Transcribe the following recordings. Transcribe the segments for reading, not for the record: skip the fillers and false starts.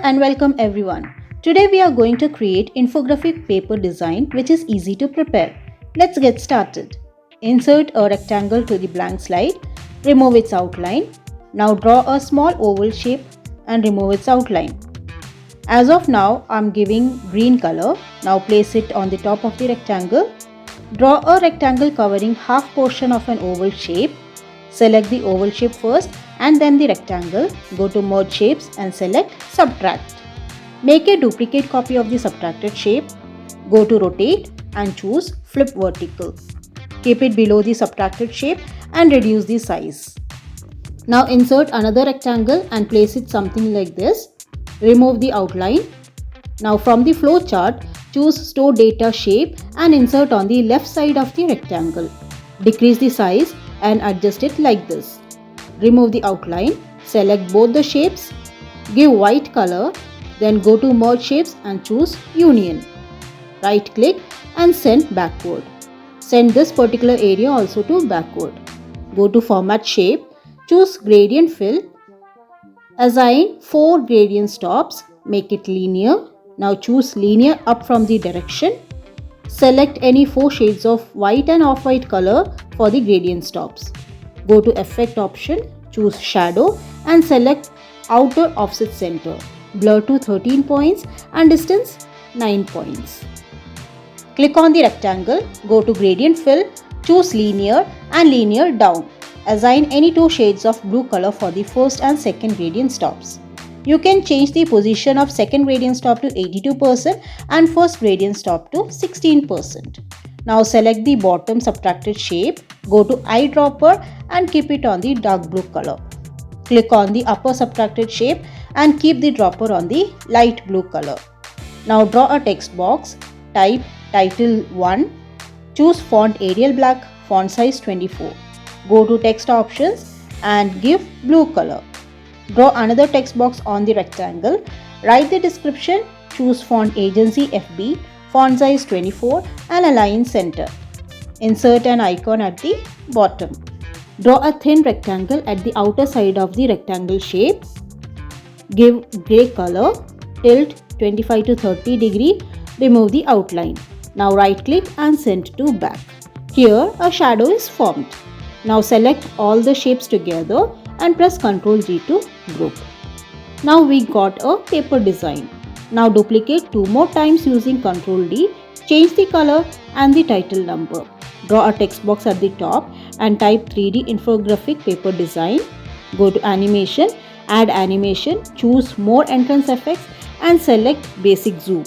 and welcome everyone. Today we are going to create infographic paper design which is easy to prepare. Let's get started. Insert a rectangle to the blank slide, remove its outline. Now draw a small oval shape and remove its outline. As of now, I'm giving green color. Now place it on the top of the rectangle. Draw a rectangle covering half portion of an oval shape. Select the oval shape first and then the rectangle. Go to merge shapes and select subtract. Make a duplicate copy of the subtracted shape. Go to rotate and choose flip vertical. Keep it below the subtracted shape and reduce the size. Now insert another rectangle and place it something like this. Remove the outline. Now from the flow chart, choose store data shape and insert on the left side of the rectangle. Decrease the size and adjust it like this. Remove the outline, select both the shapes, give white color, then go to merge shapes and choose union. Right click and send backward. Send this particular area also to backward. Go to format shape, choose gradient fill, assign 4 gradient stops, make it linear. Now choose linear up from the direction. Select any 4 shades of white and off-white color for the gradient stops. Go to effect option, choose shadow and select outer offset center. Blur to 13 points and distance 9 points. Click on the rectangle, go to gradient fill, choose linear and linear down. Assign any 2 shades of blue color for the first and second gradient stops. You can change the position of second gradient stop to 82% and first gradient stop to 16%. Now select the bottom subtracted shape, go to eyedropper and keep it on the dark blue color. Click on the upper subtracted shape and keep the dropper on the light blue color. Now draw a text box, type title 1, choose font Arial black, font size 24. Go to text options and give blue color. Draw another text box on the rectangle. Write the description, choose font agency FB, font size 24 and align center. Insert an icon at the bottom. Draw a thin rectangle at the outer side of the rectangle shape. Give gray color, tilt 25 to 30 degree, remove the outline. Now right click and send to back. Here a shadow is formed. Now select all the shapes together and press Ctrl G to group. Now we got a paper design. Now duplicate 2 more times using Ctrl D, change the color and the title number. Draw a text box at the top and type 3D infographic paper design. Go to animation, add animation, choose more entrance effects and select basic zoom.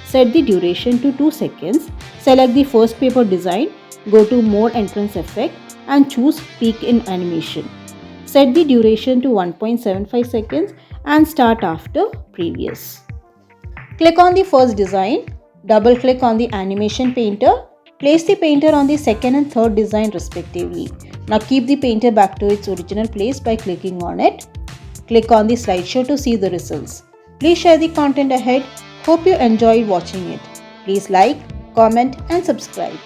Set the duration to 2 seconds. Select the first paper design, go to more entrance effect and choose peak in animation. Set the duration to 1.75 seconds and start after previous. Click on the first design, double click on the animation painter, place the painter on the second and third design respectively. Now keep the painter back to its original place by clicking on it. Click on the slideshow to see the results. Please share the content ahead. Hope you enjoyed watching it. Please like, comment and subscribe.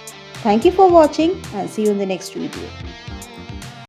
Thank you for watching and see you in the next video.